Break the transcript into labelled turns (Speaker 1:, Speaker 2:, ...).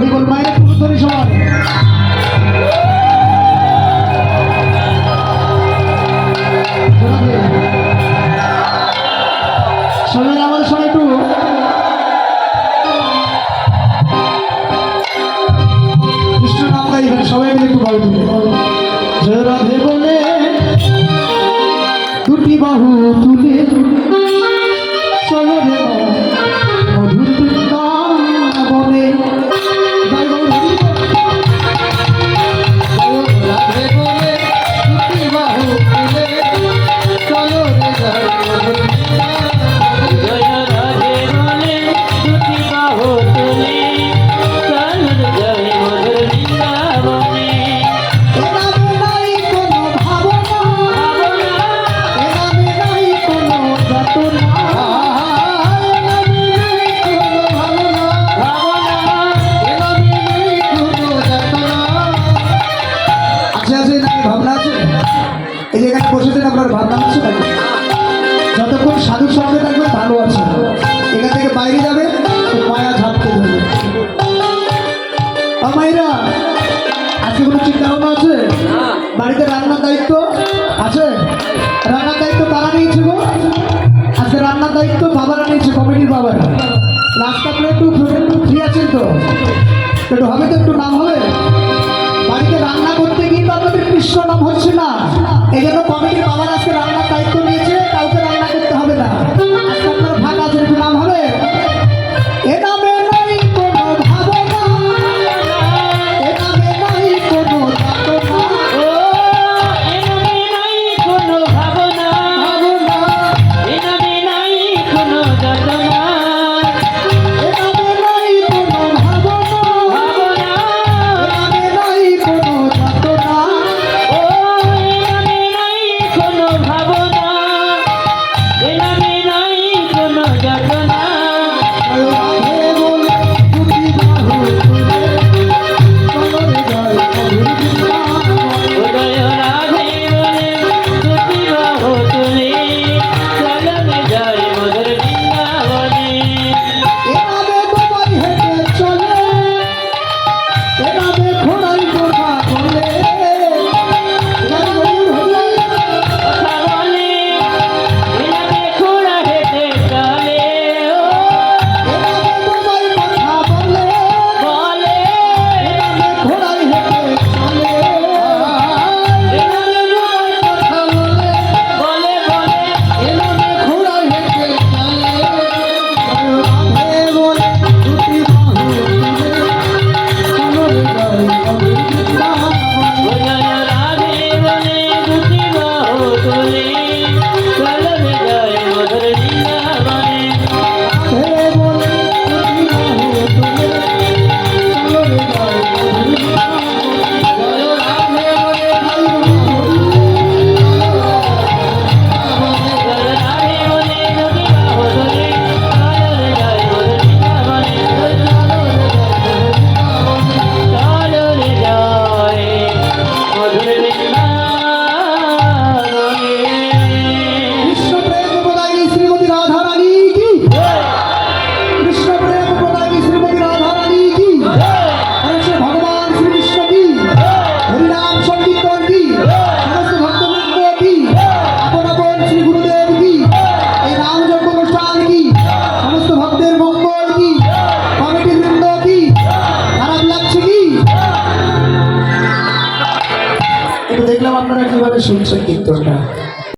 Speaker 1: মায়ের পুরুষরি সবাই সবাই আমাদের সবাই একটু কৃষ্ণ নাম গাইবেন সবাই মিলে একটু গাইবেন জয় রাধে বলে দুটি বাহু তুলে চলো রে মধুর বৃন্দাবনে রাধে বলে দুটি বাহু তুলে চলো রে
Speaker 2: জয় রাধে বলে দুটি বাহু তুলে চলো জয় মধুর বৃন্দাবনে।
Speaker 1: ভাবনা আছে এই জায়গায় বসেছেন আপনার ভাবনা হচ্ছে নাকি যতক্ষণ সাধুর সঙ্গে থাকবে ভালো আছে এখান থেকে বাইরে যাবে মায়া ঝাপতে ধরবে মায়েরা আজকে কোনো চিন্তা ভাবনা আছে বাড়িতে রান্নার দায়িত্ব আছে রান্নার দায়িত্ব তারা নিয়েছে গো আজকে রান্নার দায়িত্ব বাবারা নিয়েছে কমিটির বাবারা লাস্ট আপনি একটু ফ্রি আছেন তো একটু হবে তো একটু নাম হবে বাড়িতে রান্না করতে গিয়ে তো আপনাদের কৃষ্ণ নাম হচ্ছে না এই জন্য কমিটির বাবার আজকে রান্নার দায়িত্ব নিয়েছে কাউকে রান্না করতে হবে না আজকে আপনার ভাগ আছে একটু নাম হবে এ নামে নাই কোনো ভাবনা এ নামে নাই কোনো যাতনা
Speaker 2: ও এ নামে নাই কোনো ভাবনা
Speaker 1: ভাবনা
Speaker 2: এ নামে নাই কোনো যাতনা
Speaker 1: এ নামে নাই কোনো ভাবনা
Speaker 2: ভাবনা
Speaker 1: এ নামে নাই কোনো যাতনা
Speaker 2: ও এ নামে নাই কোনো ভাবনা এ নামে নাই কোনো যাতনা।
Speaker 1: রাধে বলে দুটি বাহু তুলে চলো রে জয় মধুর বৃন্দাবনে।
Speaker 2: উদয় রাধে বলে দুটি বাহু তুলে চলো জয় মধুর বৃন্দাবনে।
Speaker 1: এভাবে তোমায় হেঁটে চলে এভাবে ঘোড়াই বোঝা চলে
Speaker 2: কথা বলে এনামে ঘোড়া হেঁটে চলে ও
Speaker 1: এভাবে তোমায় কথা বলে
Speaker 2: বলে
Speaker 1: এভাবে ঘোড়াই হেঁটে চলে এভাবে তোমায় কথা বলে
Speaker 2: বলে বলে
Speaker 1: এভাবে ঘোড়াই হেঁটে চলে রাধে বলে দুটি বাহু তুলে চলো রে জয় মধুর বৃন্দাবনে।
Speaker 2: উদয় রাধে বলে দুটি বাহু তুলে চলো রে জয় মধুর বৃন্দাবনে।
Speaker 1: কৃষ্ণ প্রেম প্রদায়িনী শ্রীমতী রাধা রানী কি কৃষ্ণ প্রেম প্রদায়িনী শ্রীমতী রাধা রানী কি হরে ভগবান শ্রীকৃষ্ণ কি হরিনাম সংকীর্তন কি সমস্ত ভক্তবৃন্দ কি আপন আপন শ্রী গুরুদেব কি এই নাম যজ্ঞ অনুষ্ঠান কি সমস্ত ভক্তের মঙ্গল কি কমিটি বৃন্দ কি খারাপ লাগছে কি একটু দেখলাম আপনারা কিভাবে শুনছেন কীর্তনটা